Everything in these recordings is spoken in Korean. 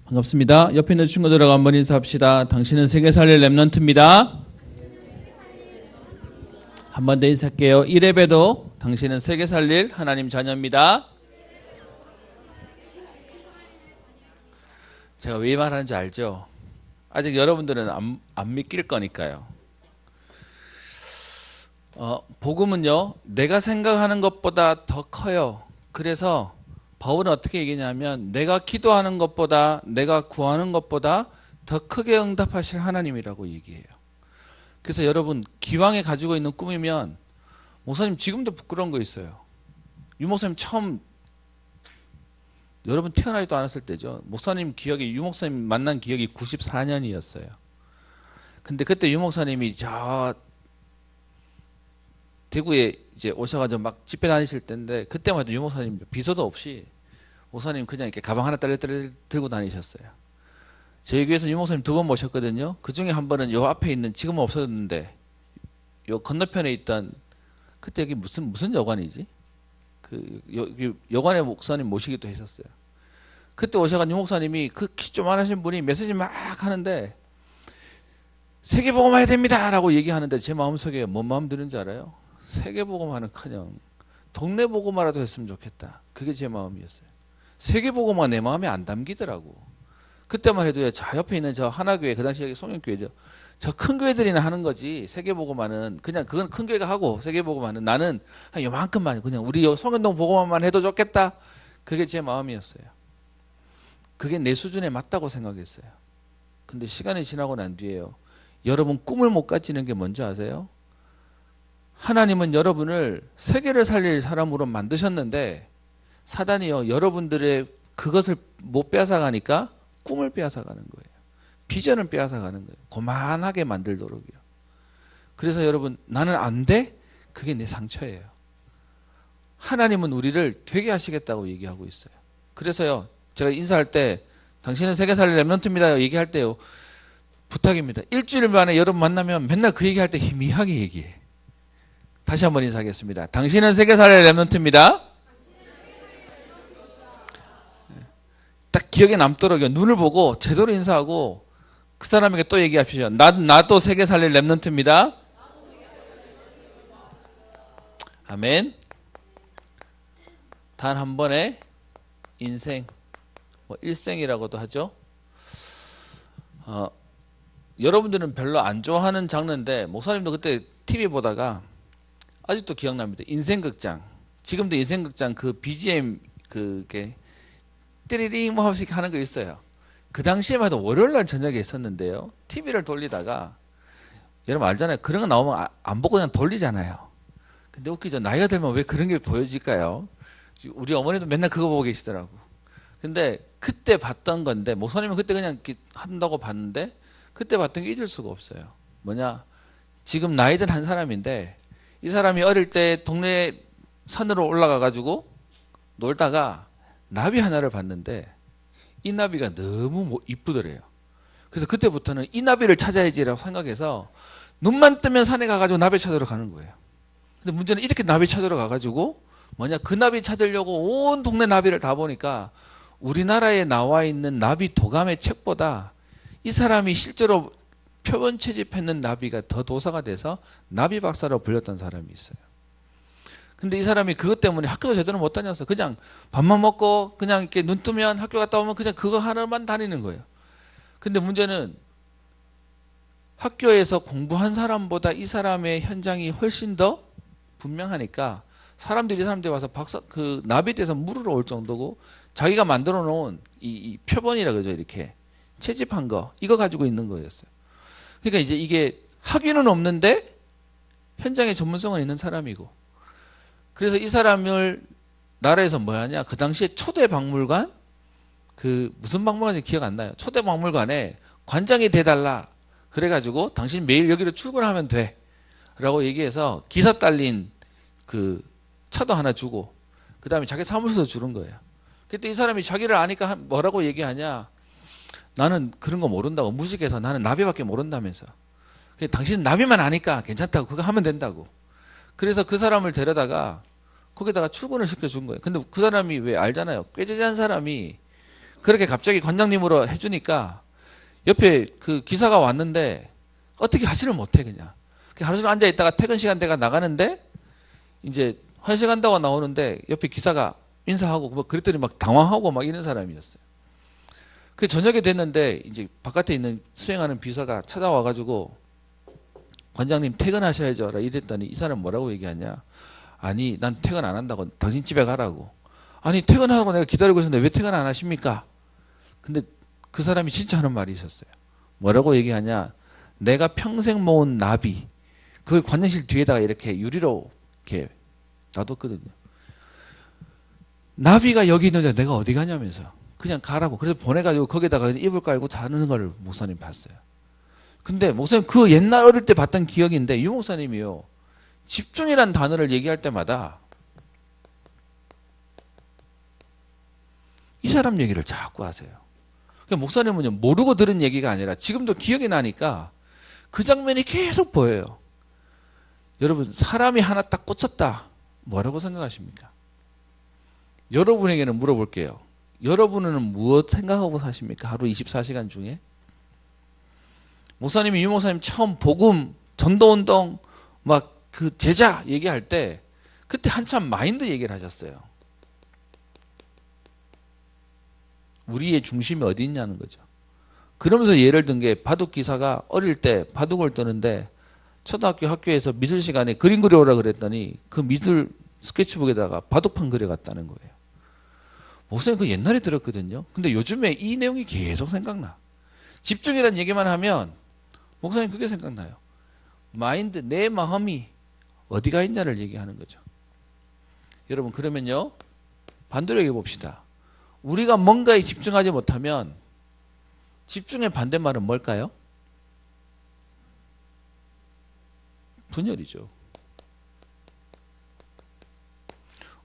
반갑습니다. 옆에 있는 친구들하고 한번 인사합시다. 당신은 세계 살릴 랩넌트입니다. 한 번 더 인사할게요. 1회에도 당신은 세계 살릴 하나님 자녀입니다. 제가 왜 말하는지 알죠? 아직 여러분들은 안 믿길 거니까요. 복음은요, 내가 생각하는 것보다 더 커요. 그래서 바울은 어떻게 얘기냐면 내가 기도하는 것보다 내가 구하는 것보다 더 크게 응답하실 하나님이라고 얘기해요. 그래서 여러분 기왕에 가지고 있는 꿈이면, 목사님 지금도 부끄러운 거 있어요. 유 목사님 처음 여러분 태어나지도 않았을 때죠. 목사님 기억이, 유 목사님 만난 기억이 94년이었어요. 근데 그때 유 목사님이 저 대구에 이제 오셔가지고 막 집회 다니실 때인데, 그때만 해도 유 목사님 비서도 없이 목사님 그냥 이렇게 가방 하나 딸딸 들고 다니셨어요. 저희 교회에서 유 목사님 2번 모셨거든요. 그 중에 한 번은 요 앞에 있는, 지금은 없어졌는데 요 건너편에 있던, 그때 여기 무슨 여관이지? 여관의 목사님 모시기도 했었어요. 그때 오셔가지고 유 목사님이 그 키 조만하신 분이 메시지 막 하는데 세계복음화해야 됩니다 라고 얘기하는데 제 마음속에 뭔 마음 드는지 알아요? 세계복음화는커녕 동네복음화라도 했으면 좋겠다. 그게 제 마음이었어요. 세계복음화 내 마음에 안 담기더라고. 그때만 해도 저 옆에 있는 저 하나교회, 그 당시 여기 송영교회죠, 저 큰 교회들이나 하는 거지. 세계복음화는 그냥 그건 큰 교회가 하고, 세계복음화는 나는 한 요만큼만, 그냥 우리 송현동 복음화만 해도 좋겠다. 그게 제 마음이었어요. 그게 내 수준에 맞다고 생각했어요. 근데 시간이 지나고 난 뒤에요, 여러분 꿈을 못 가지는 게 뭔지 아세요? 하나님은 여러분을 세계를 살릴 사람으로 만드셨는데 사단이요, 여러분들의 그것을 못 빼앗아가니까 꿈을 빼앗아가는 거예요. 비전을 빼앗아가는 거예요. 고만하게 만들도록요. 그래서 여러분, 나는 안 돼? 그게 내 상처예요. 하나님은 우리를 되게 하시겠다고 얘기하고 있어요. 그래서요, 제가 인사할 때 당신은 세계 살릴 랩넌트입니다 얘기할 때요, 부탁입니다. 일주일 만에 여러분 만나면 맨날 그 얘기할 때 희미하게 얘기해. 다시 한번 인사하겠습니다. 당신은 세계 살릴 랩넌트입니다. 딱 기억에 남도록요, 눈을 보고 제대로 인사하고 그 사람에게 또 얘기하십시오. 나도 세계 살릴 랩넌트입니다. 아멘. 단 한 번의 인생, 일생이라고도 하죠. 여러분들은 별로 안 좋아하는 장르인데, 목사님도 그때 TV 보다가 아직도 기억납니다. 인생극장. 지금도 인생극장 그 BGM 그게 띠리링 뭐 하면서 하는 거 있어요. 그 당시에만 해도 월요일날 저녁에 있었는데요, TV를 돌리다가, 여러분 알잖아요, 그런 거 나오면 안 보고 그냥 돌리잖아요. 근데 웃기죠. 나이가 들면 왜 그런 게 보여질까요? 우리 어머니도 맨날 그거 보고 계시더라고. 근데 그때 봤던 건데, 목사님은 그때 그냥 한다고 봤는데 그때 봤던 게 잊을 수가 없어요. 뭐냐, 지금 나이 든 한 사람인데 이 사람이 어릴 때 동네 산으로 올라가 가지고 놀다가 나비 하나를 봤는데 이 나비가 너무 이쁘더래요. 그래서 그때부터는 이 나비를 찾아야지라고 생각해서 눈만 뜨면 산에 가가지고 나비 찾으러 가는 거예요. 근데 문제는 이렇게 나비 찾으러 가가지고 뭐냐, 그 나비 찾으려고 온 동네 나비를 다 보니까 우리나라에 나와 있는 나비 도감의 책보다 이 사람이 실제로 표본 채집했는 나비가 더 도사가 돼서 나비 박사로 불렸던 사람이 있어요. 근데 이 사람이 그것 때문에 학교도 제대로 못 다녀서 그냥 밥만 먹고 그냥 이렇게 눈 뜨면 학교 갔다 오면 그냥 그거 하나만 다니는 거예요. 근데 문제는 학교에서 공부한 사람보다 이 사람의 현장이 훨씬 더 분명하니까 사람들이 와서 그 나비에 대해서 물으러 올 정도고, 자기가 만들어 놓은 이 표본이라 그러죠, 이렇게 채집한 거, 이거 가지고 있는 거였어요. 그러니까 이제 이게 학위는 없는데 현장에 전문성은 있는 사람이고, 그래서 이 사람을 나라에서 뭐 하냐, 그 당시에 초대 박물관, 그 무슨 박물관인지 기억 안 나요. 초대 박물관에 관장이 돼달라 그래가지고 당신 매일 여기로 출근하면 돼 라고 얘기해서 기사 딸린 그 차도 하나 주고, 그 다음에 자기 사무소도 주는 거예요. 그때 이 사람이 자기를 아니까 뭐라고 얘기하냐, 나는 그런 거 모른다고, 무식해서 나는 나비밖에 모른다면서. 당신은 나비만 아니까 괜찮다고, 그거 하면 된다고. 그래서 그 사람을 데려다가 거기다가 출근을 시켜준 거예요. 근데 그 사람이 왜 알잖아요. 꾀죄죄한 사람이 그렇게 갑자기 관장님으로 해주니까 옆에 그 기사가 왔는데 어떻게 하지를 못해 그냥. 하루 종일 앉아 있다가 퇴근 시간 돼가 나가는데 이제 환식한다고 나오는데 옆에 기사가 인사하고 뭐 그랬더니 막 당황하고 막 이런 사람이었어요. 그 저녁에 됐는데 이제 바깥에 있는 수행하는 비서가 찾아와가지고 관장님 퇴근하셔야죠 이랬더니 이 사람 뭐라고 얘기하냐. 아니 난 퇴근 안 한다고. 당신 집에 가라고. 아니 퇴근하라고 내가 기다리고 있었는데 왜 퇴근 안 하십니까? 근데 그 사람이 진짜 하는 말이 있었어요. 뭐라고 얘기하냐. 내가 평생 모은 나비 그걸 관장실 뒤에다가 이렇게 유리로 이렇게 놔뒀거든요. 나비가 여기 있는데 내가 어디 가냐면서 그냥 가라고. 그래서 보내가지고 거기다가 이불 깔고 자는 걸 목사님 봤어요. 근데 목사님 그 옛날 어릴 때 봤던 기억인데 유 목사님이요. 집중이란 단어를 얘기할 때마다 이 사람 얘기를 자꾸 하세요. 그러니까 목사님은요 모르고 들은 얘기가 아니라 지금도 기억이 나니까 그 장면이 계속 보여요. 여러분 사람이 하나 딱 꽂혔다. 뭐라고 생각하십니까? 여러분에게는 물어볼게요. 여러분은 무엇 생각하고 사십니까? 하루 24시간 중에? 목사님이 유 목사님 처음 복음, 전도운동, 막 그 제자 얘기할 때 그때 한참 마인드 얘기를 하셨어요. 우리의 중심이 어디 있냐는 거죠. 그러면서 예를 든 게 바둑 기사가 어릴 때 바둑을 뜨는데 초등학교 학교에서 미술 시간에 그림 그려오라 그랬더니 그 미술 스케치북에다가 바둑판 그려갔다는 거예요. 목사님 그 옛날에 들었거든요. 근데 요즘에 이 내용이 계속 생각나. 집중이라는 얘기만 하면 목사님 그게 생각나요. 마인드, 내 마음이 어디가 있냐를 얘기하는 거죠. 여러분 그러면요 반대로 얘기해 봅시다. 우리가 뭔가에 집중하지 못하면 집중의 반대말은 뭘까요? 분열이죠.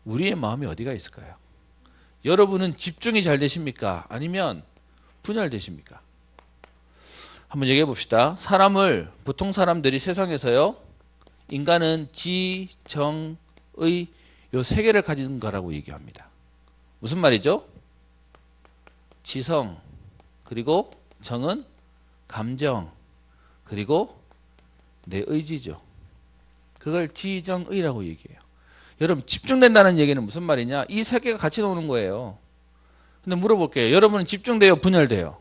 우리의 마음이 어디가 있을까요? 여러분은 집중이 잘 되십니까? 아니면 분열되십니까? 한번 얘기해 봅시다. 사람을 보통 사람들이 세상에서요. 인간은 지, 정, 의 요 세 개를 가진 거라고 얘기합니다. 무슨 말이죠? 지성, 그리고 정은 감정, 그리고 내 의지죠. 그걸 지정의라고 얘기해요. 여러분 집중된다는 얘기는 무슨 말이냐? 이 세 개가 같이 노는 거예요. 근데 물어볼게요. 여러분은 집중돼요? 분열돼요?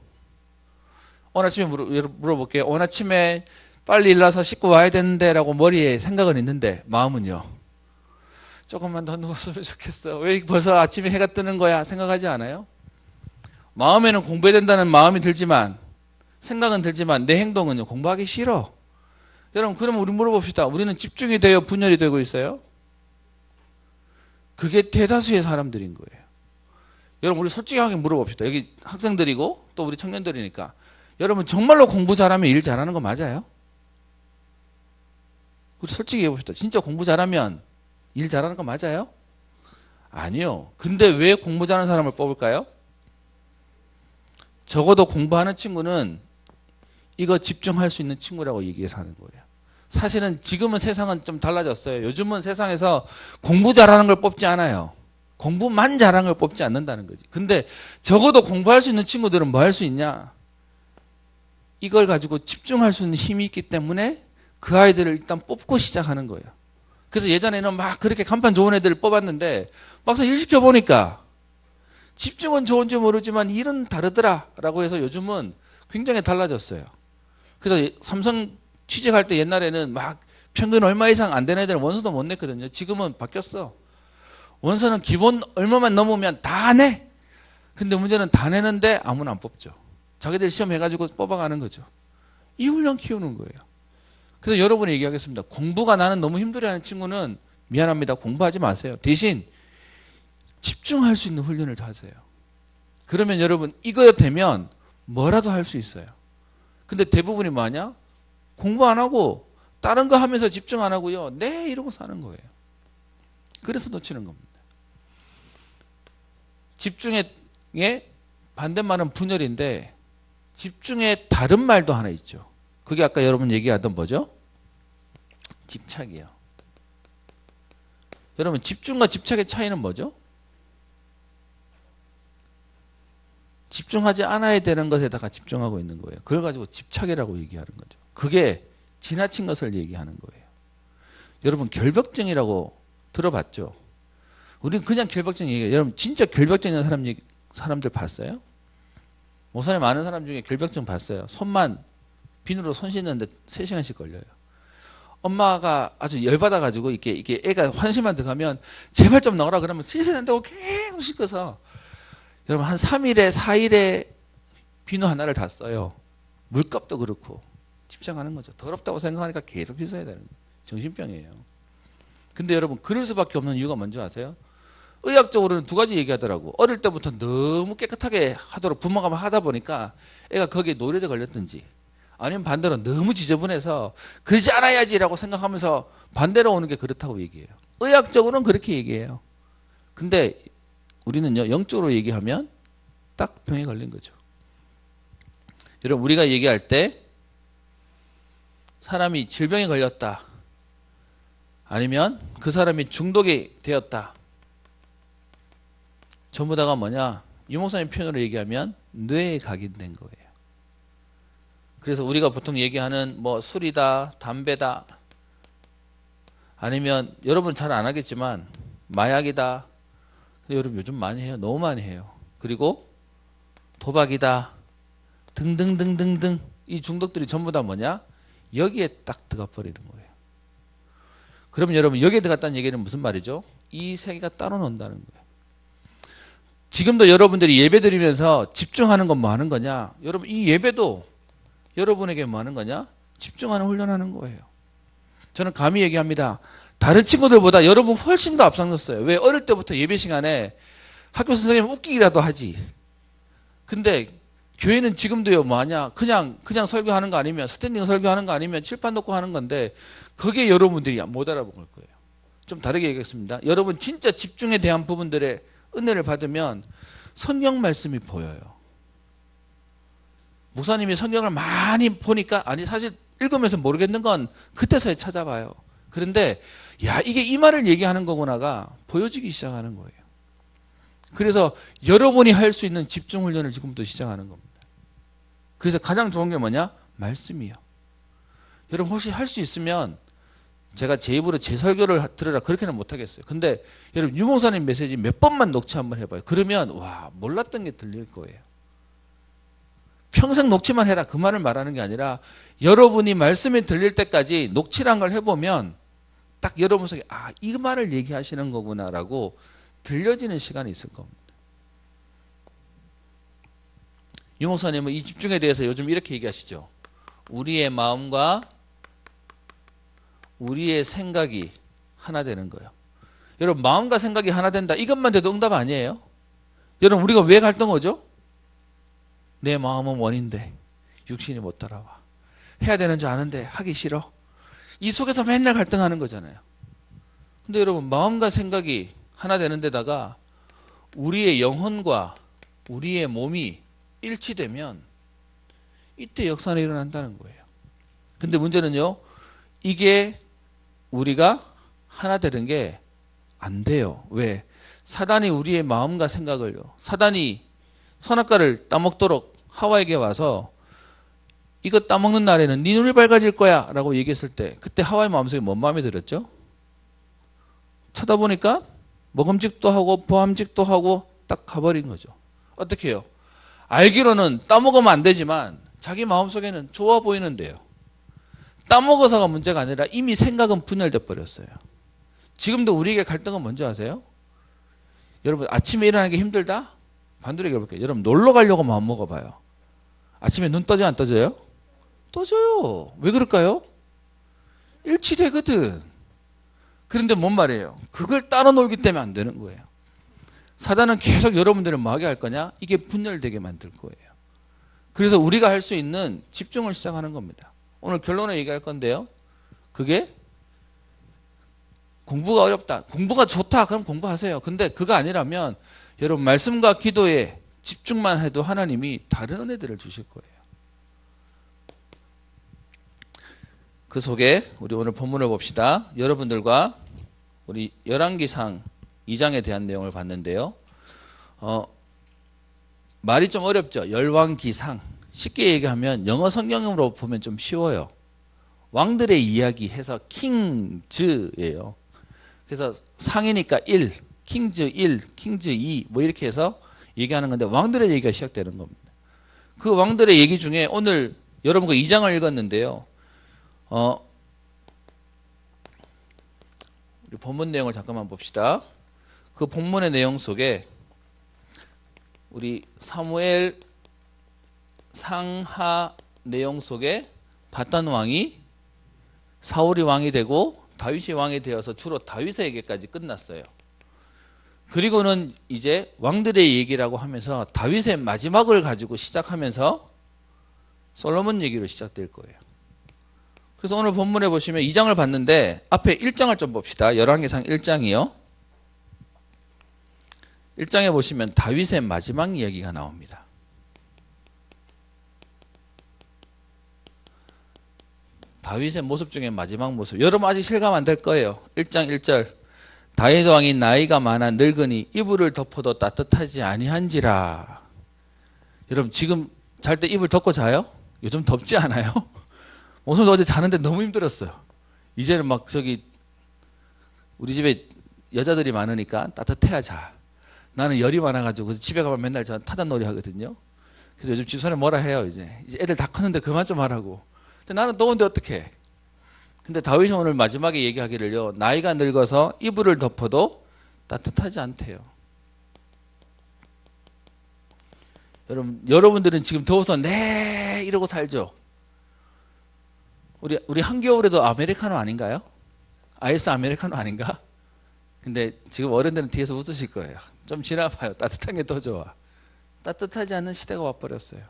오늘 아침에 물어볼게요. 오늘 아침에 빨리 일어나서 씻고 와야 되는데 라고 머리에 생각은 있는데 마음은요? 조금만 더 누웠으면 좋겠어. 왜 벌써 아침에 해가 뜨는 거야? 생각하지 않아요? 마음에는 공부해야 된다는 마음이 들지만 생각은 들지만 내 행동은요? 공부하기 싫어. 여러분 그러면 우리 물어봅시다. 우리는 집중이 돼요? 분열이 되고 있어요? 그게 대다수의 사람들인 거예요. 여러분 우리 솔직하게 물어봅시다. 여기 학생들이고 또 우리 청년들이니까 여러분 정말로 공부 잘하면 일 잘하는 거 맞아요? 우리 솔직히 해봅시다. 진짜 공부 잘하면 일 잘하는 거 맞아요? 아니요. 근데 왜 공부 잘하는 사람을 뽑을까요? 적어도 공부하는 친구는 이거 집중할 수 있는 친구라고 얘기해서 하는 거예요. 사실은 지금은 세상은 좀 달라졌어요. 요즘은 세상에서 공부 잘하는 걸 뽑지 않아요. 공부만 잘하는 걸 뽑지 않는다는 거지. 근데 적어도 공부할 수 있는 친구들은 뭐 할 수 있냐? 이걸 가지고 집중할 수 있는 힘이 있기 때문에 그 아이들을 일단 뽑고 시작하는 거예요. 그래서 예전에는 막 그렇게 간판 좋은 애들을 뽑았는데 막상 일 시켜보니까 집중은 좋은지 모르지만 일은 다르더라 라고 해서 요즘은 굉장히 달라졌어요. 그래서 삼성 취직할 때 옛날에는 막 평균 얼마 이상 안 되는 애들은 원서도 못 냈거든요. 지금은 바뀌었어. 원서는 기본 얼마만 넘으면 다 내. 근데 문제는 다 내는데 아무나 안 뽑죠. 자기들 시험 해가지고 뽑아가는 거죠. 이 훈련 키우는 거예요. 그래서 여러분이 얘기하겠습니다. 공부가 나는 너무 힘들어하는 친구는 미안합니다. 공부하지 마세요. 대신 집중할 수 있는 훈련을 하세요. 그러면 여러분 이거 되면 뭐라도 할 수 있어요. 근데 대부분이 뭐냐? 공부 안 하고 다른 거 하면서 집중 안 하고요. 네 이러고 사는 거예요. 그래서 놓치는 겁니다. 집중의 반대말은 분열인데 집중의 다른 말도 하나 있죠. 그게 아까 여러분 얘기하던 뭐죠? 집착이요. 여러분 집중과 집착의 차이는 뭐죠? 집중하지 않아야 되는 것에다가 집중하고 있는 거예요. 그걸 가지고 집착이라고 얘기하는 거죠. 그게 지나친 것을 얘기하는 거예요. 여러분 결벽증이라고 들어봤죠? 우리는 그냥 결벽증 얘기해요. 여러분 진짜 결벽증 있는 사람들 봤어요? 목사님 아는 사람 중에 결벽증 봤어요. 손만 비누로 손 씻는데 3시간씩 걸려요. 엄마가 아주 열받아가지고 이게 애가 환심만 들어가면 제발 좀 나오라 그러면 씻어야 된다고 계속 씻어서 여러분 한 3일에 4일에 비누 하나를 다 써요. 물값도 그렇고 집착하는 거죠. 더럽다고 생각하니까 계속 씻어야 되는 거예요. 정신병이에요. 근데 여러분 그럴 수밖에 없는 이유가 뭔지 아세요? 의학적으로는 2가지 얘기하더라고. 어릴 때부터 너무 깨끗하게 하도록 부모가 하다 보니까 애가 거기에 노려져 걸렸든지 아니면 반대로 너무 지저분해서 그러지 않아야지라고 생각하면서 반대로 오는 게 그렇다고 얘기해요. 의학적으로는 그렇게 얘기해요. 근데 우리는요 영적으로 얘기하면 딱 병에 걸린 거죠. 여러분 우리가 얘기할 때 사람이 질병에 걸렸다 아니면 그 사람이 중독이 되었다 전부 다가 뭐냐? 유 목사님 표현으로 얘기하면 뇌에 각인된 거예요. 그래서 우리가 보통 얘기하는 뭐 술이다, 담배다, 아니면 여러분 잘 안 하겠지만 마약이다. 여러분 요즘 많이 해요. 너무 많이 해요. 그리고 도박이다. 등등등등등 이 중독들이 전부 다 뭐냐? 여기에 딱 들어가 버리는 거예요. 그러면 여러분 여기에 들어갔다는 얘기는 무슨 말이죠? 이 세계가 따로 논다는 거예요. 지금도 여러분들이 예배 드리면서 집중하는 건 뭐 하는 거냐? 여러분 이 예배도 여러분에게 뭐 하는 거냐? 집중하는 훈련하는 거예요. 저는 감히 얘기합니다. 다른 친구들보다 여러분 훨씬 더 앞장섰어요. 왜? 어릴 때부터 예배 시간에 학교 선생님 웃기기라도 하지. 근데 교회는 지금도요 뭐 하냐? 그냥 설교하는 거 아니면 스탠딩 설교하는 거 아니면 칠판 놓고 하는 건데 그게 여러분들이 못 알아본 걸 거예요. 좀 다르게 얘기하겠습니다. 여러분 진짜 집중에 대한 부분들의 은혜를 받으면 성경 말씀이 보여요. 목사님이 성경을 많이 보니까 아니 사실 읽으면서 모르겠는 건 그때서야 찾아봐요. 그런데 야 이게 이 말을 얘기하는 거구나가 보여지기 시작하는 거예요. 그래서 여러분이 할 수 있는 집중 훈련을 지금부터 시작하는 겁니다. 그래서 가장 좋은 게 뭐냐? 말씀이요. 여러분 혹시 할 수 있으면 제가 제 입으로 제 설교를 들으라 그렇게는 못하겠어요. 근데 여러분 유 목사님 메시지 몇 번만 녹취 한번 해봐요. 그러면 와 몰랐던 게 들릴 거예요. 평생 녹취만 해라 그 말을 말하는 게 아니라 여러분이 말씀이 들릴 때까지 녹취란 걸 해보면 딱 여러분 속에 아 이 말을 얘기하시는 거구나라고 들려지는 시간이 있을 겁니다. 유 목사님은 이 집중에 대해서 요즘 이렇게 얘기하시죠. 우리의 마음과 우리의 생각이 하나 되는 거예요. 여러분 마음과 생각이 하나 된다 이것만 돼도 응답 아니에요? 여러분 우리가 왜 갈등하죠? 내 마음은 원인데 육신이 못 따라와. 해야 되는 줄 아는데 하기 싫어. 이 속에서 맨날 갈등하는 거잖아요. 근데 여러분 마음과 생각이 하나 되는 데다가 우리의 영혼과 우리의 몸이 일치되면 이때 역사는 일어난다는 거예요. 근데 문제는요. 이게 우리가 하나 되는 게 안 돼요. 왜? 사단이 우리의 마음과 생각을요. 사단이 선악과를 따먹도록 하와에게 와서 이거 따먹는 날에는 네 눈이 밝아질 거야 라고 얘기했을 때 그때 하와의 마음속에 뭔 마음이 들었죠? 쳐다보니까 먹음직도 하고 보암직도 하고 딱 가버린 거죠. 어떻게 해요? 알기로는 따먹으면 안 되지만 자기 마음속에는 좋아 보이는데요. 따먹어서가 문제가 아니라 이미 생각은 분열돼 버렸어요. 지금도 우리에게 갈등은 뭔지 아세요? 여러분 아침에 일어나는 게 힘들다? 반대로 얘기해 볼게요. 여러분 놀러 가려고 마음 먹어봐요. 아침에 눈 떠져요 안 떠져요? 떠져요. 왜 그럴까요? 일치되거든. 그런데 뭔 말이에요? 그걸 따로 놀기 때문에 안 되는 거예요. 사단은 계속 여러분들을 뭐 하게 할 거냐? 이게 분열되게 만들 거예요. 그래서 우리가 할 수 있는 집중을 시작하는 겁니다. 오늘 결론을 얘기할 건데요. 그게 공부가 어렵다. 공부가 좋다. 그럼 공부하세요. 근데 그거 아니라면 여러분 말씀과 기도에 집중만 해도 하나님이 다른 은혜들을 주실 거예요. 그 속에 우리 오늘 본문을 봅시다. 여러분들과 우리 열왕기상 2장에 대한 내용을 봤는데요. 말이 좀 어렵죠. 열왕기상. 쉽게 얘기하면 영어 성경으로 보면 좀 쉬워요. 왕들의 이야기 해서 킹즈예요. 그래서 상이니까 1, 킹즈 1, 킹즈 2 뭐 이렇게 해서 얘기하는 건데 왕들의 얘기가 시작되는 겁니다. 그 왕들의 얘기 중에 오늘 여러분과 2장을 읽었는데요. 우리 본문 내용을 잠깐만 봅시다. 그 본문의 내용 속에 우리 사무엘 상하 내용 속에 바단 왕이 사울이 왕이 되고 다윗이 왕이 되어서 주로 다윗에게까지 끝났어요. 그리고는 이제 왕들의 얘기라고 하면서 다윗의 마지막을 가지고 시작하면서 솔로몬 얘기로 시작될 거예요. 그래서 오늘 본문에 보시면 2장을 봤는데 앞에 1장을 좀 봅시다. 열왕기상 1장이요. 1장에 보시면 다윗의 마지막 이야기가 나옵니다. 다윗의 모습 중에 마지막 모습. 여러분 아직 실감 안 될 거예요. 1장 1절. 다윗 왕이 나이가 많아 늙으니 이불을 덮어도 따뜻하지 아니한지라. 여러분 지금 잘 때 이불 덮고 자요? 요즘 덥지 않아요? 오늘도 어제 자는데 너무 힘들었어요. 이제는 막 우리 집에 여자들이 많으니까 따뜻해야 자. 나는 열이 많아가지고 그래서 집에 가면 맨날 저 타잔놀이 하거든요. 그래서 요즘 집사람이 뭐라 해요. 이제 애들 다 컸는데 그만 좀 하라고. 근데 나는 더운데 어떡해. 근데 다윗이 오늘 마지막에 얘기하기를요. 나이가 늙어서 이불을 덮어도 따뜻하지 않대요. 여러분들은 지금 더워서 네 이러고 살죠. 우리 한겨울에도 아메리카노 아닌가요? 아이스 아메리카노 아닌가? 근데 지금 어른들은 뒤에서 웃으실 거예요. 좀 지나봐요. 따뜻한 게 더 좋아. 따뜻하지 않은 시대가 와버렸어요.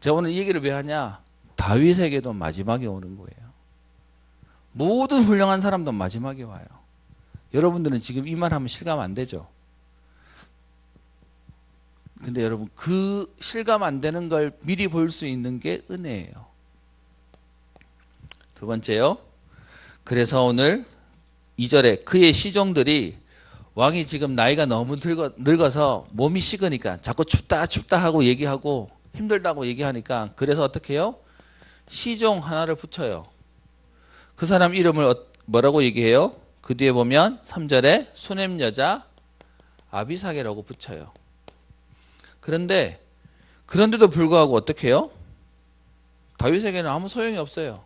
제가 오늘 이 얘기를 왜 하냐? 다윗에게도 마지막이 오는 거예요. 모든 훌륭한 사람도 마지막에 와요. 여러분들은 지금 이 말 하면 실감 안 되죠? 근데 여러분 그 실감 안 되는 걸 미리 볼 수 있는 게 은혜예요. 두 번째요. 그래서 오늘 2절에 그의 시종들이 왕이 지금 나이가 너무 늙어서 몸이 식으니까 자꾸 춥다 하고 얘기하고 힘들다고 얘기하니까 그래서 어떻게 해요? 시종 하나를 붙여요. 그 사람 이름을 뭐라고 얘기해요? 그 뒤에 보면 3절에 수넴 여자 아비삭이라고 붙여요. 그런데도 불구하고 어떻게 해요? 다윗에게는 아무 소용이 없어요.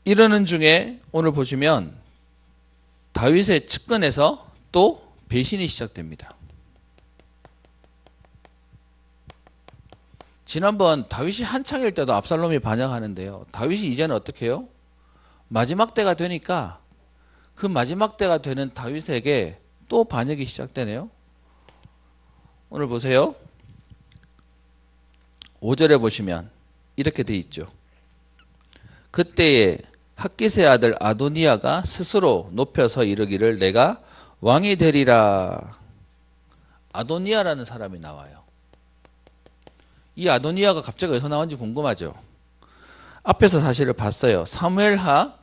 이러는 중에 오늘 보시면 다윗의 측근에서 또 배신이 시작됩니다. 지난번 다윗이 한창일 때도 압살롬이 반역하는데요. 다윗이 이제는 어떻게 해요? 마지막 때가 되니까 그 마지막 때가 되는 다윗에게 또 반역이 시작되네요. 오늘 보세요. 5절에 보시면 이렇게 돼 있죠. 그때에 핫깃의 아들 아도니아가 스스로 높여서 이르기를 내가 왕이 되리라. 아도니아라는 사람이 나와요. 이 아도니아가 갑자기 어디서 나온지 궁금하죠? 앞에서 사실을 봤어요. 사무엘하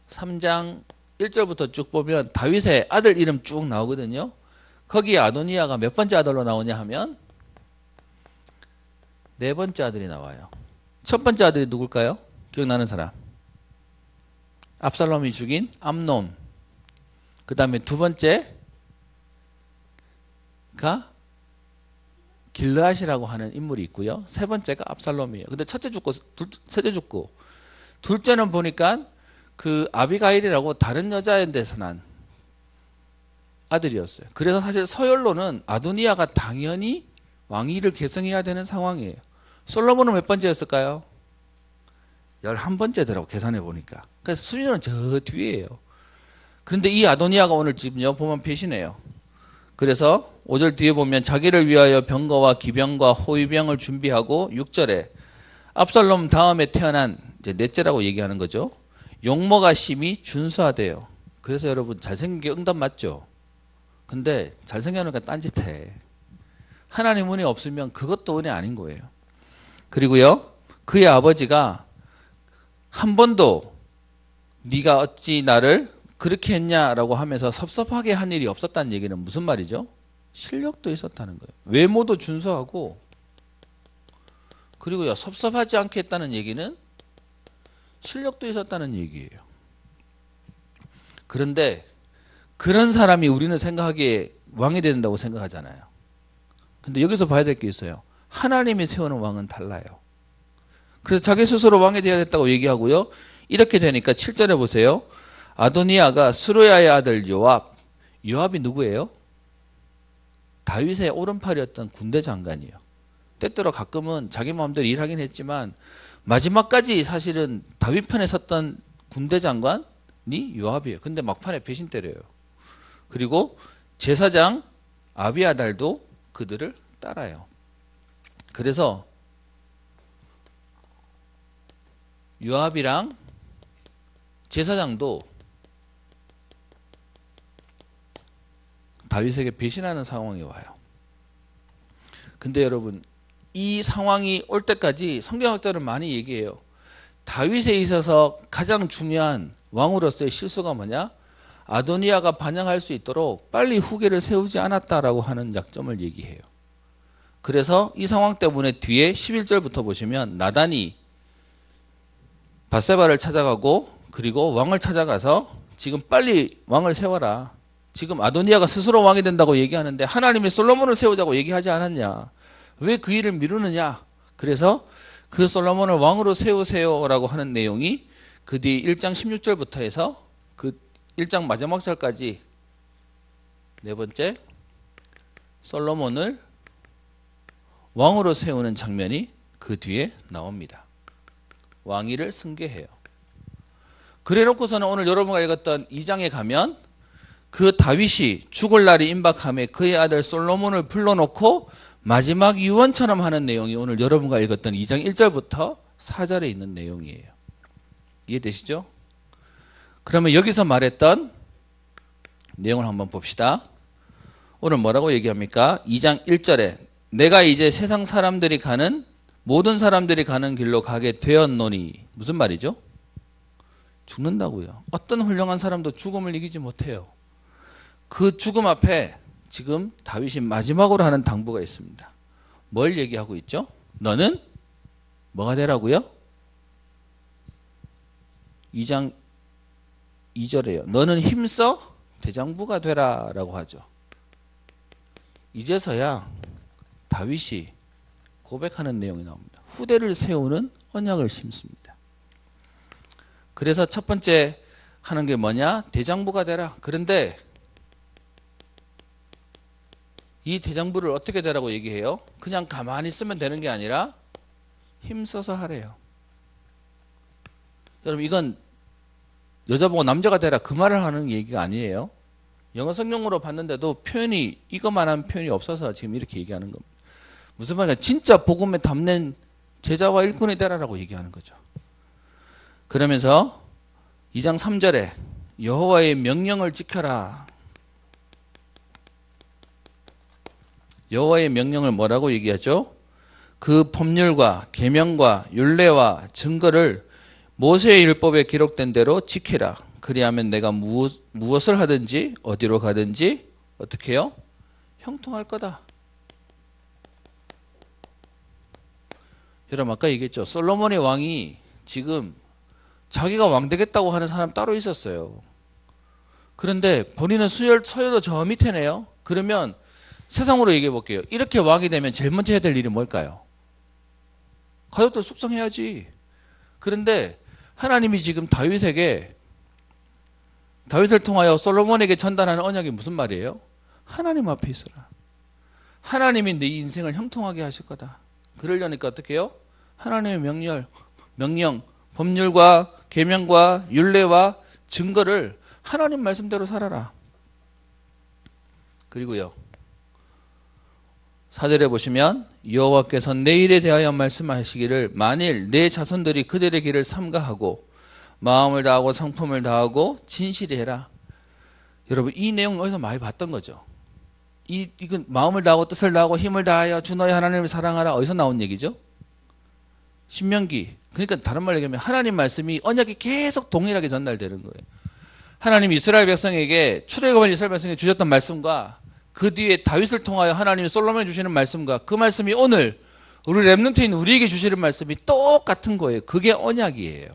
3장 1절부터 쭉 보면 다윗의 아들 이름 쭉 나오거든요. 거기에 아도니아가 몇 번째 아들로 나오냐 하면 네 번째 아들이 나와요. 첫 번째 아들이 누굴까요? 기억나는 사람? 압살롬이 죽인 암논. 그 다음에 두 번째가 길르앗이라고 하는 인물이 있고요. 세 번째가 압살롬이에요. 근데 첫째 죽고 셋째 죽고 둘째는 보니까 그 아비가일이라고 다른 여자인데서 난 아들이었어요. 그래서 사실 서열로는 아도니아가 당연히 왕위를 계승해야 되는 상황이에요. 솔로몬은 몇 번째였을까요? 11번째더라고 계산해 보니까. 그래서 순위는 저 뒤에요. 그런데 이 아도니아가 오늘 지금요 보면 배신해요. 그래서 5절 뒤에 보면 자기를 위하여 병거와 기병과 호위병을 준비하고 6절에 압살롬 다음에 태어난 이제 넷째라고 얘기하는 거죠. 용모가 심히 준수하대요. 그래서 여러분 잘생긴 게 응답 맞죠? 근데 잘생겨놓으니까 딴짓해. 하나님 은혜 없으면 그것도 은혜 아닌 거예요. 그리고요 그의 아버지가 한 번도 네가 어찌 나를 그렇게 했냐라고 하면서 섭섭하게 한 일이 없었다는 얘기는 무슨 말이죠? 실력도 있었다는 거예요. 외모도 준수하고, 그리고요, 섭섭하지 않게 했다는 얘기는 실력도 있었다는 얘기예요. 그런데 그런 사람이 우리는 생각하기에 왕이 된다고 생각하잖아요. 근데 여기서 봐야 될 게 있어요. 하나님이 세우는 왕은 달라요. 그래서 자기 스스로 왕이 되어야 됐다고 얘기하고요. 이렇게 되니까 7절에 보세요. 아도니아가 스루야의 아들 요압. 요압이 누구예요? 다윗의 오른팔이었던 군대 장관이에요. 때때로 가끔은 자기 마음대로 일하긴 했지만 마지막까지 사실은 다윗 편에 섰던 군대 장관이 요압이에요. 근데 막판에 배신 때려요. 그리고 제사장 아비아달도 그들을 따라요. 그래서 요압이랑 제사장도 다윗에게 배신하는 상황이 와요. 근데 여러분, 이 상황이 올 때까지 성경학자는 많이 얘기해요. 다윗에 있어서 가장 중요한 왕으로서의 실수가 뭐냐? 아도니아가 반영할 수 있도록 빨리 후계를 세우지 않았다라고 하는 약점을 얘기해요. 그래서 이 상황 때문에 뒤에 11절부터 보시면 나단이 밧세바를 찾아가고 그리고 왕을 찾아가서 지금 빨리 왕을 세워라. 지금 아도니아가 스스로 왕이 된다고 얘기하는데 하나님이 솔로몬을 세우자고 얘기하지 않았냐? 왜 그 일을 미루느냐? 그래서 그 솔로몬을 왕으로 세우세요라고 하는 내용이 그 뒤 1장 16절부터 해서 그 1장 마지막 절까지 네 번째 솔로몬을 왕으로 세우는 장면이 그 뒤에 나옵니다. 왕위를 승계해요. 그래 놓고서는 오늘 여러분가 읽었던 2장에 가면 그 다윗이 죽을 날이 임박함에 그의 아들 솔로몬을 불러놓고 마지막 유언처럼 하는 내용이 오늘 여러분가 읽었던 2장 1절부터 4절에 있는 내용이에요. 이해되시죠? 그러면 여기서 말했던 내용을 한번 봅시다. 오늘 뭐라고 얘기합니까? 2장 1절에 내가 이제 세상 사람들이 가는 모든 사람들이 가는 길로 가게 되었노니 무슨 말이죠? 죽는다고요. 어떤 훌륭한 사람도 죽음을 이기지 못해요. 그 죽음 앞에 지금 다윗이 마지막으로 하는 당부가 있습니다. 뭘 얘기하고 있죠? 너는 뭐가 되라고요? 2장 2절에요. 너는 힘써 대장부가 되라 라고 하죠. 이제서야 다윗이 고백하는 내용이 나옵니다. 후대를 세우는 언약을 심습니다. 그래서 첫 번째 하는 게 뭐냐? 대장부가 되라. 그런데 이 대장부를 어떻게 되라고 얘기해요? 그냥 가만히 있으면 되는 게 아니라 힘써서 하래요. 여러분, 이건 여자 보고 남자가 되라 그 말을 하는 얘기가 아니에요. 영어 성경으로 봤는데도 표현이 이것만한 표현이 없어서 지금 이렇게 얘기하는 겁니다. 무슨 말이냐? 진짜 복음에 담는 제자와 일꾼이 되라라고 얘기하는 거죠. 그러면서 2장 3절에 여호와의 명령을 지켜라. 여호와의 명령을 뭐라고 얘기하죠? 그 법률과 계명과 율례와 증거를 모세의 율법에 기록된 대로 지키라. 그리하면 내가 무엇을 하든지 어디로 가든지 어떻게 해요? 형통할 거다. 여러분 아까 얘기했죠. 솔로몬의 왕이 지금 자기가 왕 되겠다고 하는 사람 따로 있었어요. 그런데 본인은 서열도 저 밑에네요. 그러면 세상으로 얘기해 볼게요. 이렇게 왕이 되면 제일 먼저 해야 될 일이 뭘까요? 가족들 숙성해야지. 그런데 하나님이 지금 다윗을 통하여 솔로몬에게 전달하는 언약이 무슨 말이에요? 하나님 앞에 있어라. 하나님이 네 인생을 형통하게 하실 거다. 그러려니까 어떻게 해요? 하나님의 명령, 법률과 계명과 율례와 증거를 하나님 말씀대로 살아라. 그리고요. 4절에 보시면 여호와께서 내 일에 대하여 말씀하시기를 만일 내 자손들이 그들의 길을 삼가하고 마음을 다하고 성품을 다하고 진실히 해라. 여러분 이 내용 어디서 많이 봤던 거죠. 이건 마음을 다하고 뜻을 다하고 힘을 다하여 주 너의 하나님을 사랑하라. 어디서 나온 얘기죠? 신명기. 그러니까 다른 말로 얘기하면 하나님 말씀이 언약이 계속 동일하게 전달되는 거예요. 하나님이 이스라엘 백성에게 출애굽한 이스라엘 백성에게 주셨던 말씀과 그 뒤에 다윗을 통하여 하나님이 솔로몬에 주시는 말씀과 그 말씀이 오늘 우리 렘넌트인 우리에게 주시는 말씀이 똑같은 거예요. 그게 언약이에요.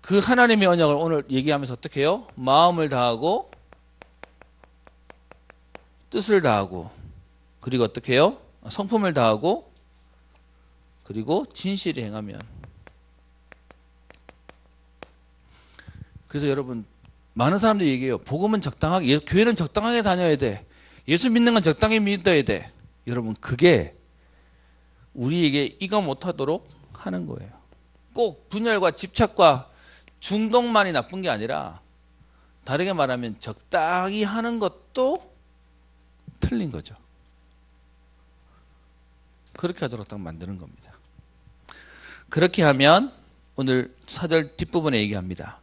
그 하나님의 언약을 오늘 얘기하면서 어떻게 해요? 마음을 다하고 뜻을 다하고 그리고 어떻게 해요? 성품을 다하고 그리고 진실히 행하면. 그래서 여러분 많은 사람들이 얘기해요. 복음은 적당하게, 교회는 적당하게 다녀야 돼. 예수 믿는 건 적당히 믿어야 돼. 여러분 그게 우리에게 이거 못하도록 하는 거예요. 꼭 분열과 집착과 중독만이 나쁜 게 아니라 다르게 말하면 적당히 하는 것도 틀린 거죠. 그렇게 하도록 딱 만드는 겁니다. 그렇게 하면 오늘 4절 뒷부분에 얘기합니다.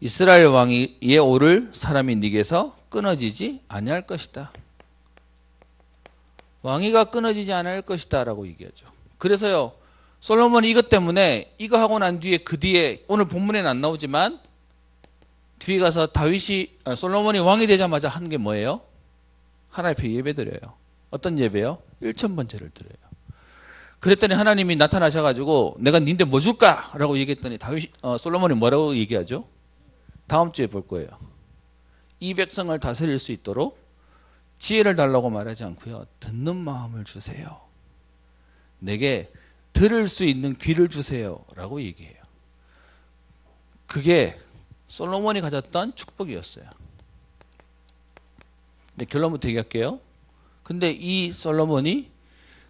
이스라엘 왕위에 오를 사람이 네게서 끊어지지 아니할 것이다. 왕위가 끊어지지 않을 것이다 라고 얘기하죠. 그래서요 솔로몬이 이것 때문에 이거 하고 난 뒤에 그 뒤에 오늘 본문에는 안 나오지만 뒤에 가서 솔로몬이 왕이 되자마자 한 게 뭐예요? 하나님 앞에 예배 드려요. 어떤 예배요? 1,000번째를 드려요. 그랬더니 하나님이 나타나셔가지고 내가 니한테 뭐 줄까? 라고 얘기했더니 솔로몬이 뭐라고 얘기하죠? 다음 주에 볼 거예요. 이 백성을 다스릴 수 있도록 지혜를 달라고 말하지 않고요. 듣는 마음을 주세요. 내게 들을 수 있는 귀를 주세요. 라고 얘기해요. 그게 솔로몬이 가졌던 축복이었어요. 네, 결론부터 얘기할게요. 근데 이 솔로몬이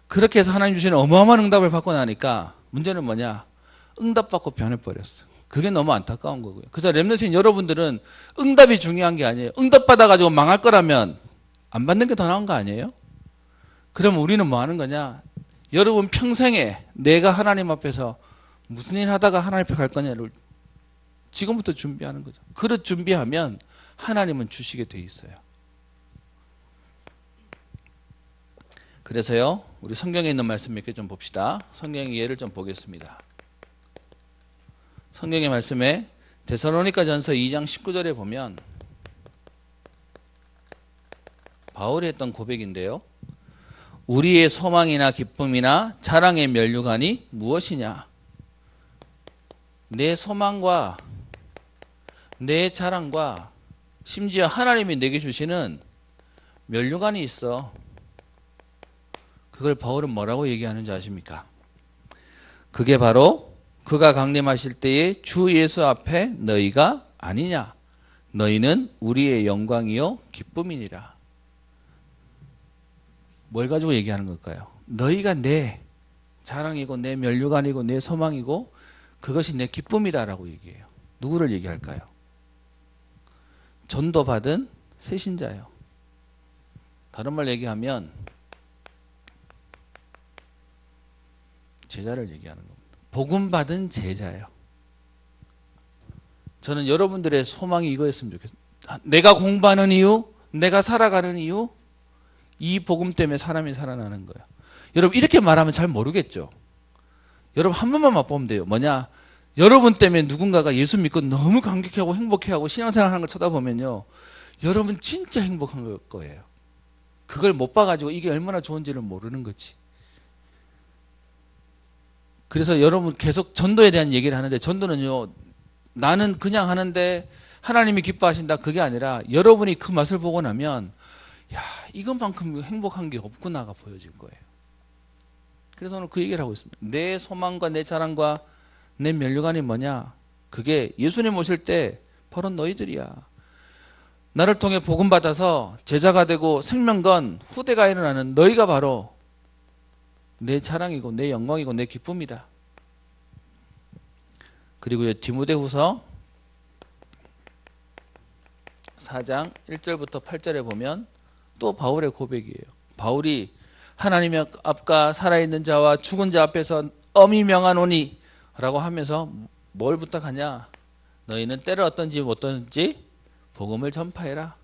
그렇게 해서 하나님 주시는 어마어마한 응답을 받고 나니까 문제는 뭐냐? 응답받고 변해버렸어. 그게 너무 안타까운 거고요. 그래서 렘넌트인 여러분들은 응답이 중요한 게 아니에요. 응답 받아가지고 망할 거라면 안 받는 게 더 나은 거 아니에요? 그럼 우리는 뭐 하는 거냐? 여러분 평생에 내가 하나님 앞에서 무슨 일 하다가 하나님 앞에 갈 거냐를 지금부터 준비하는 거죠. 그릇 준비하면 하나님은 주시게 돼 있어요. 그래서요, 우리 성경에 있는 말씀 몇 개 좀 봅시다. 성경의 예를 좀 보겠습니다. 성경의 말씀에 데살로니가전서 2장 19절에 보면 바울이 했던 고백인데요. 우리의 소망이나 기쁨이나 자랑의 면류관이 무엇이냐? 내 소망과 내 자랑과 심지어 하나님이 내게 주시는 면류관이 있어. 그걸 바울은 뭐라고 얘기하는지 아십니까? 그게 바로 그가 강림하실 때에 주 예수 앞에 너희가 아니냐? 너희는 우리의 영광이요 기쁨이니라. 뭘 가지고 얘기하는 걸까요? 너희가 내 자랑이고 내 면류관이고 내 소망이고 그것이 내 기쁨이다라고 얘기해요. 누구를 얘기할까요? 전도받은 새신자요. 다른 말 얘기하면 제자를 얘기하는 겁니다. 복음 받은 제자예요. 저는 여러분들의 소망이 이거였으면 좋겠어요. 내가 공부하는 이유, 내가 살아가는 이유, 이 복음 때문에 사람이 살아나는 거예요. 여러분 이렇게 말하면 잘 모르겠죠. 여러분 한 번만 맛보면 돼요. 뭐냐? 여러분 때문에 누군가가 예수 믿고 너무 감격하고 행복해하고 신앙생활하는 걸 쳐다보면요, 여러분 진짜 행복한 거예요. 그걸 못 봐가지고 이게 얼마나 좋은지를 모르는 거지. 그래서 여러분 계속 전도에 대한 얘기를 하는데, 전도는요 나는 그냥 하는데 하나님이 기뻐하신다 그게 아니라 여러분이 그 맛을 보고 나면 야, 이것만큼 행복한 게 없구나가 보여질 거예요. 그래서 오늘 그 얘기를 하고 있습니다. 내 소망과 내 자랑과 내 면류관이 뭐냐? 그게 예수님 오실 때 바로 너희들이야. 나를 통해 복음 받아서 제자가 되고 생명건 후대가 일어나는 너희가 바로 내 자랑이고 내 영광이고 내 기쁨이다. 그리고요, 디모데후서 4장 1절부터 8절에 보면 또 바울의 고백이에요. 바울이 하나님의 앞과 살아있는 자와 죽은 자 앞에서 엄히 명하노니 라고 하면서 뭘 부탁하냐? 너희는 때를 어떤지 못든지 복음을 전파해라.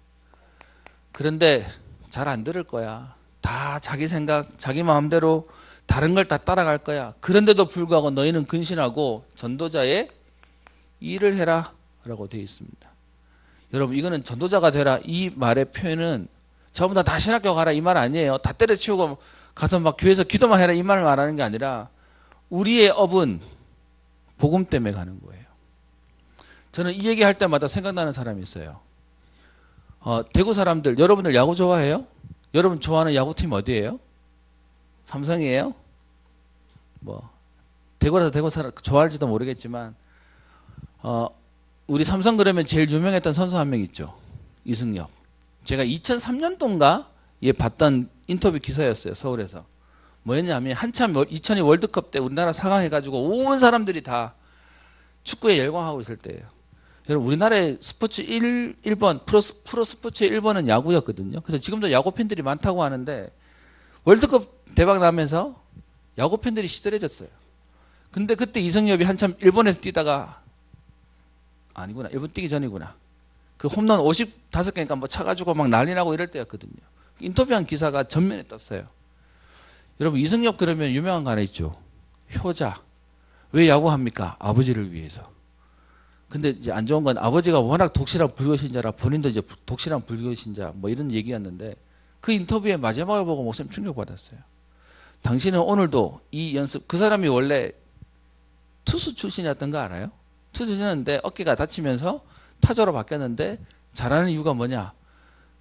그런데 잘 안 들을 거야. 다 자기 생각, 자기 마음대로 다른 걸 다 따라갈 거야. 그런데도 불구하고 너희는 근신하고 전도자의 일을 해라 라고 되어 있습니다. 여러분 이거는 전도자가 되라 이 말의 표현은 전부 다 신학교 가라 이 말 아니에요. 다 때려치우고 가서 막 교회에서 기도만 해라 이 말을 말하는 게 아니라 우리의 업은 복음 때문에 가는 거예요. 저는 이 얘기할 때마다 생각나는 사람이 있어요. 대구 사람들 여러분들 야구 좋아해요? 여러분 좋아하는 야구팀 어디예요? 삼성이에요? 뭐 대구라서 대구 사람 좋아할지도 모르겠지만 우리 삼성 그러면 제일 유명했던 선수 한 명 있죠. 이승엽. 제가 2003년도인가 예 봤던 인터뷰 기사였어요. 서울에서. 뭐였냐면 한참 2002 월드컵 때 우리나라 4강 해가지고 온 사람들이 다 축구에 열광하고 있을 때예요. 여러분 우리나라의 스포츠 1번 프로 스포츠의 1번은 야구였거든요. 그래서 지금도 야구 팬들이 많다고 하는데 월드컵 대박 나면서 야구 팬들이 시들해졌어요. 근데 그때 이승엽이 한참 일본에서 뛰다가 아니구나. 일본 뛰기 전이구나. 그 홈런 55개니까 뭐 차가지고 막 난리 나고 이럴 때였거든요. 인터뷰한 기사가 전면에 떴어요. 여러분 이승엽 그러면 유명한 거 하나 있죠. 효자. 왜 야구합니까? 아버지를 위해서. 근데 이제 안 좋은 건 아버지가 워낙 독실한 불교신자라 본인도 이제 독실한 불교신자 뭐 이런 얘기였는데 그 인터뷰의 마지막을 보고 목사님 충격받았어요. 당신은 오늘도 이 연습 그 사람이 원래 투수 출신이었던 거 알아요? 투수 출신이었는데 어깨가 다치면서 타자로 바뀌었는데 잘하는 이유가 뭐냐?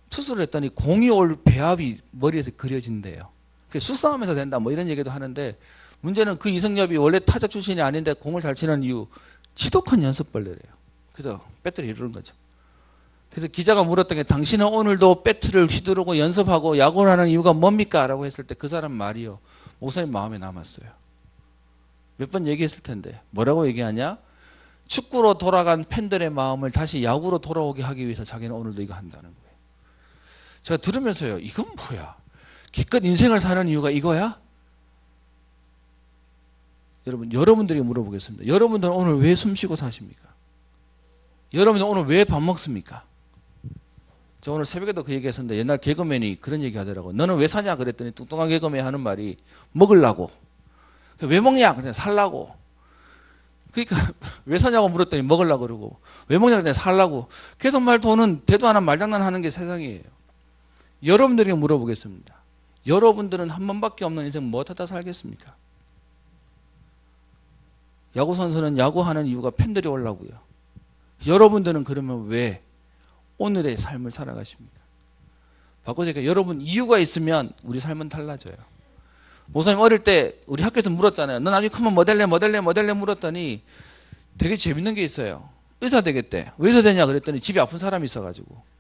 투수를 했더니 공이 올 배합이 머리에서 그려진대요. 수싸움에서 된다 뭐 이런 얘기도 하는데 문제는 그 이승엽이 원래 타자 출신이 아닌데 공을 잘 치는 이유 지독한 연습벌레래요. 그래서 배트를 휘두른 거죠. 그래서 기자가 물었던 게 당신은 오늘도 배트를 휘두르고 연습하고 야구를 하는 이유가 뭡니까? 라고 했을 때 그 사람 말이요. 목사님 마음에 남았어요. 몇 번 얘기했을 텐데 뭐라고 얘기하냐? 축구로 돌아간 팬들의 마음을 다시 야구로 돌아오게 하기 위해서 자기는 오늘도 이거 한다는 거예요. 제가 들으면서요. 이건 뭐야? 기껏 인생을 사는 이유가 이거야? 여러분들에게 물어보겠습니다. 여러분들은 오늘 왜 숨쉬고 사십니까? 여러분들은 오늘 왜 밥 먹습니까? 저 오늘 새벽에도 그 얘기했었는데 옛날 개그맨이 그런 얘기 하더라고. 너는 왜 사냐? 그랬더니 뚱뚱한 개그맨이 하는 말이 먹으려고. 왜 먹냐? 그냥 살라고. 그러니까 왜 사냐고 물었더니 먹으려고 그러고 왜 먹냐? 그냥 살라고. 계속 말 돈은 대도 하나 말장난 하는 게 세상이에요. 여러분들에게 물어보겠습니다. 여러분들은 한 번밖에 없는 인생 뭐 하다 살겠습니까? 야구 선수는 야구하는 이유가 팬들이 오려고요. 여러분들은 그러면 왜 오늘의 삶을 살아가십니까? 바꿔서 얘기해요. 여러분 이유가 있으면 우리 삶은 달라져요. 목사님 어릴 때 우리 학교에서 물었잖아요. 너 나중에 크면 뭐 될래 물었더니 되게 재밌는 게 있어요. 의사 되겠대. 왜 의사 되냐 그랬더니 집에 아픈 사람이 있어가지고.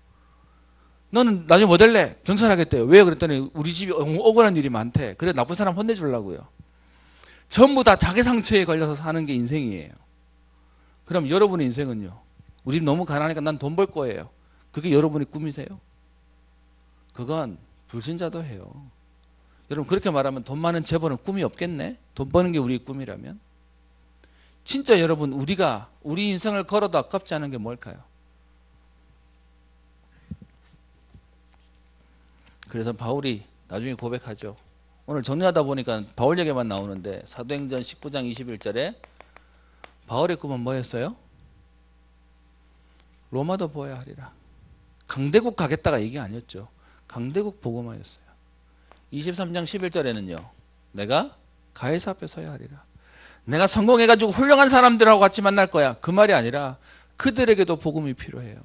너는 나중에 뭐 될래? 경찰 하겠대요. 왜? 그랬더니 우리 집이 억울한 일이 많대. 그래 나쁜 사람 혼내주려고요. 전부 다 자기 상처에 걸려서 사는 게 인생이에요. 그럼 여러분의 인생은요? 우리 집 너무 가난하니까 난 돈 벌 거예요. 그게 여러분의 꿈이세요? 그건 불신자도 해요. 여러분 그렇게 말하면 돈 많은 재벌은 꿈이 없겠네? 돈 버는 게 우리의 꿈이라면? 진짜 여러분 우리가 우리 인생을 걸어도 아깝지 않은 게 뭘까요? 그래서 바울이 나중에 고백하죠. 오늘 정리하다 보니까 바울 얘기만 나오는데 사도행전 19장 21절에 바울의 꿈은 뭐였어요? 로마도 보아야 하리라. 강대국 가겠다가 얘기 아니었죠. 강대국 복음화였어요. 23장 11절에는요. 내가 가이사 앞에 서야 하리라. 내가 성공해가지고 훌륭한 사람들하고 같이 만날 거야. 그 말이 아니라 그들에게도 복음이 필요해요.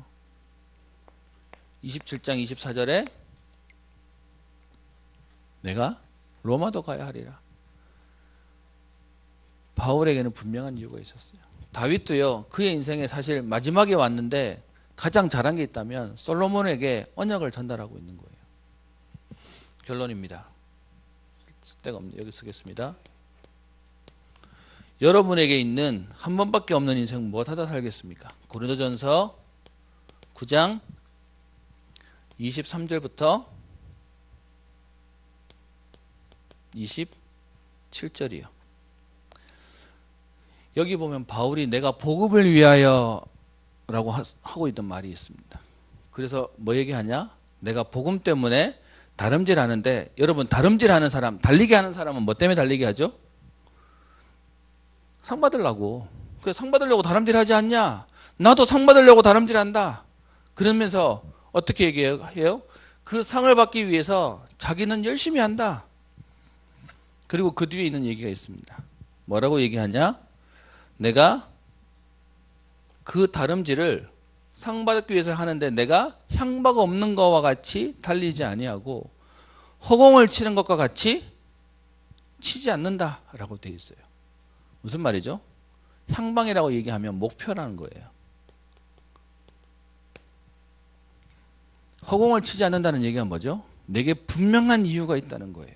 27장 24절에 내가 로마도 가야 하리라. 바울에게는 분명한 이유가 있었어요. 다윗도요. 그의 인생에 사실 마지막에 왔는데 가장 잘한 게 있다면 솔로몬에게 언약을 전달하고 있는 거예요. 결론입니다. 쓸 데가 없네. 여기 쓰겠습니다. 여러분에게 있는 한 번밖에 없는 인생 뭐 하다 살겠습니까? 고린도전서 9장 23절부터 27절이요. 여기 보면 바울이 내가 복음을 위하여 라고 하고 있던 말이 있습니다. 그래서 뭐 얘기하냐? 내가 복음 때문에 다름질 하는데, 여러분 다름질 하는 사람, 달리기 하는 사람은 뭐 때문에 달리기 하죠? 상 받으려고. 그래 상 받으려고 다람질하지 않냐? 나도 상 받으려고 다람질한다. 그러면서 어떻게 얘기해요? 그 상을 받기 위해서 자기는 열심히 한다. 그리고 그 뒤에 있는 얘기가 있습니다. 뭐라고 얘기하냐? 내가 그 다름질을 상 받기 위해서 하는데 내가 향박 없는 것과 같이 달리지 아니하고 허공을 치는 것과 같이 치지 않는다라고 되어 있어요. 무슨 말이죠? 향방이라고 얘기하면 목표라는 거예요. 허공을 치지 않는다는 얘기가 뭐죠? 내게 분명한 이유가 있다는 거예요.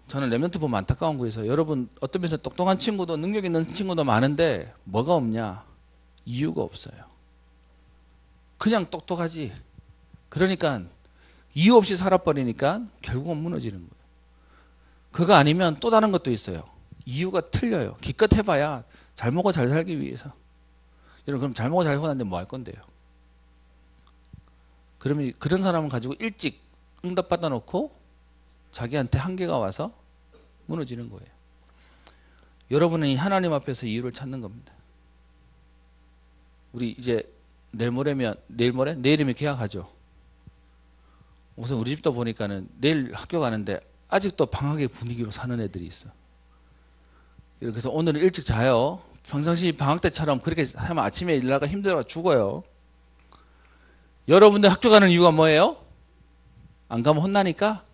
저는 랩런트 보면 안타까운 거에서 여러분 어떤 면에서 똑똑한 친구도 능력 있는 친구도 많은데 뭐가 없냐? 이유가 없어요. 그냥 똑똑하지. 그러니까 이유 없이 살아버리니까 결국은 무너지는 거예요. 그거 아니면 또 다른 것도 있어요. 이유가 틀려요. 기껏 해봐야 잘 먹고 잘 살기 위해서. 여러분 그럼 잘 먹고 잘 살고 난데 뭐 할 건데요? 그러면 그런 사람을 가지고 일찍 응답 받아놓고 자기한테 한계가 와서 무너지는 거예요. 여러분은 하나님 앞에서 이유를 찾는 겁니다. 우리 이제 내일이면 계약하죠. 우선 우리 집도 보니까는 내일 학교 가는데 아직도 방학의 분위기로 사는 애들이 있어. 그래서 오늘은 일찍 자요. 평상시 방학 때처럼 그렇게 하면 아침에 일나가 힘들어 죽어요. 여러분들 학교 가는 이유가 뭐예요? 안 가면 혼나니까?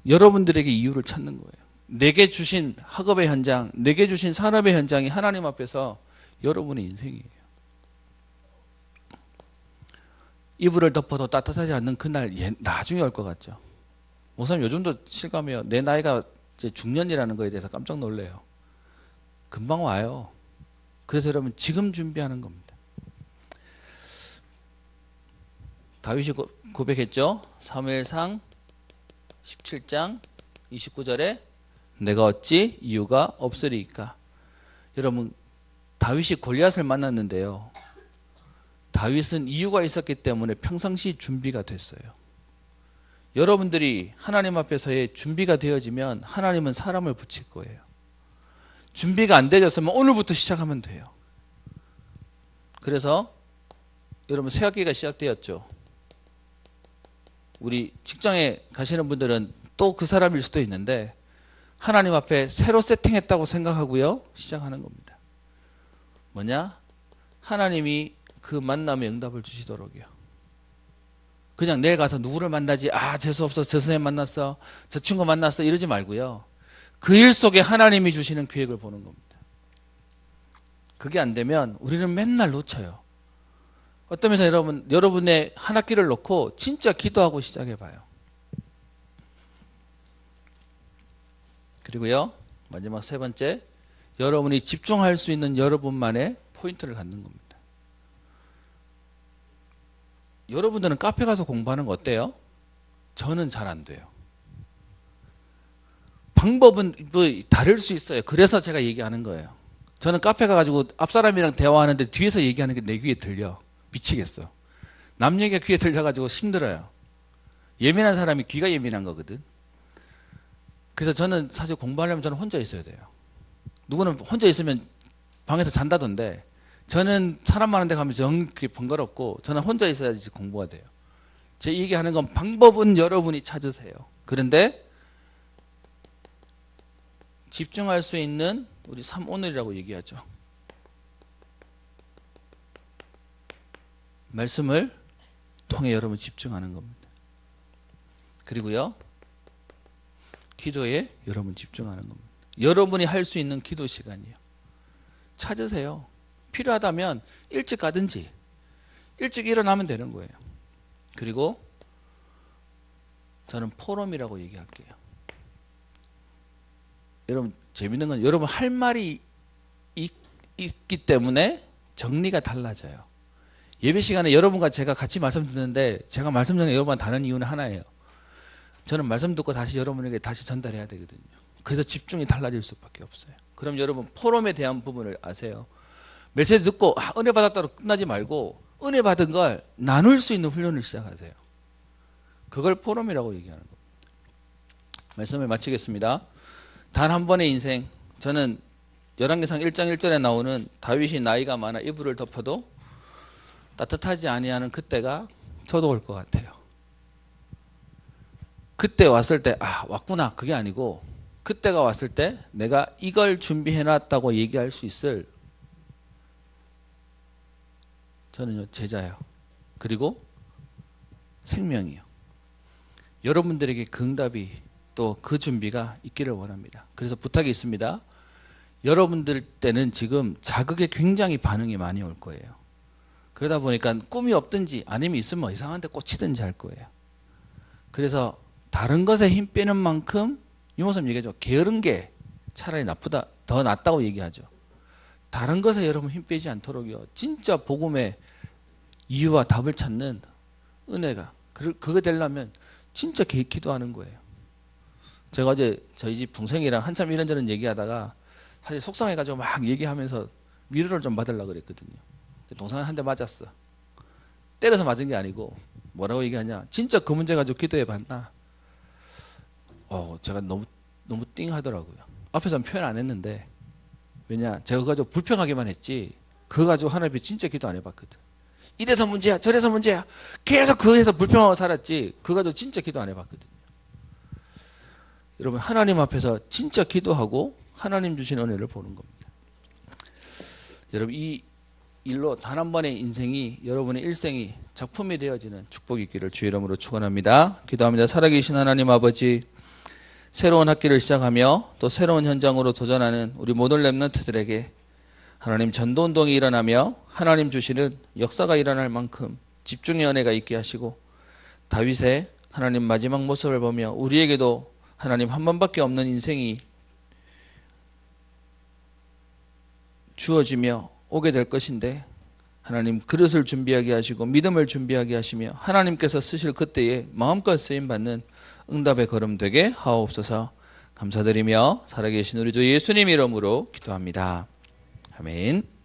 여러분들에게 이유를 찾는 거예요. 내게 주신 학업의 현장, 내게 주신 산업의 현장이 하나님 앞에서 여러분의 인생이에요. 이불을 덮어도 따뜻하지 않는 그날 나중에 올 것 같죠. 목사님 요즘도 실감해요. 내 나이가 이제 중년이라는 거에 대해서 깜짝 놀래요. 금방 와요. 그래서 여러분 지금 준비하는 겁니다. 다윗이 고백했죠. 사무엘상 17장 29절에 내가 어찌 이유가 없으리이까. 여러분 다윗이 골리앗을 만났는데요. 다윗은 이유가 있었기 때문에 평상시 준비가 됐어요. 여러분들이 하나님 앞에서의 준비가 되어지면 하나님은 사람을 붙일 거예요. 준비가 안 되었으면 오늘부터 시작하면 돼요. 그래서 여러분 새학기가 시작되었죠. 우리 직장에 가시는 분들은 또 그 사람일 수도 있는데 하나님 앞에 새로 세팅했다고 생각하고요. 시작하는 겁니다. 뭐냐? 하나님이 그 만남에 응답을 주시도록이요. 그냥 내일 가서 누구를 만나지? 아 재수없어. 저 선생님 만났어. 저 친구 만났어. 이러지 말고요. 그 일 속에 하나님이 주시는 계획을 보는 겁니다. 그게 안 되면 우리는 맨날 놓쳐요. 어떤 면에서 여러분의 한 학기를 놓고 진짜 기도하고 시작해봐요. 그리고요 마지막 세 번째, 여러분이 집중할 수 있는 여러분만의 포인트를 갖는 겁니다. 여러분들은 카페 가서 공부하는 거 어때요? 저는 잘 안 돼요. 방법은 뭐 다를 수 있어요. 그래서 제가 얘기하는 거예요. 저는 카페 가가지고 앞사람이랑 대화하는데 뒤에서 얘기하는 게 내 귀에 들려. 미치겠어. 남 얘기가 귀에 들려가지고 힘들어요. 예민한 사람이 귀가 예민한 거거든. 그래서 저는 사실 공부하려면 저는 혼자 있어야 돼요. 누구는 혼자 있으면 방에서 잔다던데 저는 사람 많은 데 가면 정말 번거롭고 저는 혼자 있어야지 공부가 돼요. 제 얘기하는 건 방법은 여러분이 찾으세요. 그런데 집중할 수 있는 우리 3오늘이라고 얘기하죠. 말씀을 통해 여러분 집중하는 겁니다. 그리고요 기도에 여러분 집중하는 겁니다. 여러분이 할 수 있는 기도 시간이에요. 찾으세요. 필요하다면 일찍 가든지 일찍 일어나면 되는 거예요. 그리고 저는 포럼이라고 얘기할게요. 여러분 재밌는 건 여러분 할 말이 있기 때문에 정리가 달라져요. 예배 시간에 여러분과 제가 같이 말씀 듣는데 제가 말씀 전에 여러분한테 다른 이유는 하나예요. 저는 말씀 듣고 다시 여러분에게 다시 전달해야 되거든요. 그래서 집중이 달라질 수밖에 없어요. 그럼 여러분 포럼에 대한 부분을 아세요. 메시지 듣고 은혜 받았다고 끝나지 말고 은혜 받은 걸 나눌 수 있는 훈련을 시작하세요. 그걸 포럼이라고 얘기하는 겁니다. 말씀을 마치겠습니다. 단 한 번의 인생. 저는 열왕기상 1장 1절에 나오는 다윗이 나이가 많아 이불을 덮어도 따뜻하지 아니하는 그때가 저도 올 것 같아요. 그때 왔을 때 왔구나 그게 아니고 그때가 왔을 때 내가 이걸 준비해놨다고 얘기할 수 있을 저는요 제자예요. 그리고 생명이요. 여러분들에게 그 응답이 또 그 준비가 있기를 원합니다. 그래서 부탁이 있습니다. 여러분들 때는 지금 자극에 굉장히 반응이 많이 올 거예요. 그러다 보니까 꿈이 없든지 아니면 있으면 이상한 데 꽂히든지 할 거예요. 그래서 다른 것에 힘 빼는 만큼 유목사님 얘기하죠. 게으른 게 차라리 나쁘다, 더 낫다고 얘기하죠. 다른 것에 여러분 힘 빼지 않도록요. 진짜 복음의 이유와 답을 찾는 은혜가 그거 되려면 진짜 기도하는 거예요. 제가 어제 저희 집 동생이랑 한참 이런저런 얘기하다가 사실 속상해가지고 막 얘기하면서 위로를 좀 받으려고 그랬거든요. 동생은 한 대 맞았어. 때려서 맞은 게 아니고 뭐라고 얘기하냐. 진짜 그 문제 가지고 기도해 봤나? 제가 너무 띵 하더라고요. 앞에서는 표현 안 했는데 왜냐 제가 그거 가지고 불평하기만 했지 그거 가지고 하나님 진짜 기도 안 해봤거든. 이래서 문제야 저래서 문제야 계속 그거에서 불평하고 살았지 그거 가지고 진짜 기도 안 해봤거든요. 여러분 하나님 앞에서 진짜 기도하고 하나님 주신 은혜를 보는 겁니다. 여러분 이 일로 단 한 번의 인생이 여러분의 일생이 작품이 되어지는 축복이 있기를 주의 이름으로 축원합니다. 기도합니다. 살아계신 하나님 아버지 새로운 학기를 시작하며 또 새로운 현장으로 도전하는 우리 모든 렘넌트들에게 하나님 전도운동이 일어나며 하나님 주시는 역사가 일어날 만큼 집중의 은혜가 있게 하시고 다윗의 하나님 마지막 모습을 보며 우리에게도 하나님 한 번밖에 없는 인생이 주어지며 오게 될 것인데 하나님 그릇을 준비하게 하시고 믿음을 준비하게 하시며 하나님께서 쓰실 그때에 마음껏 쓰임받는 응답의 걸음 되게 하옵소서. 감사드리며 살아계신 우리 주 예수님 이름으로 기도합니다. 아멘.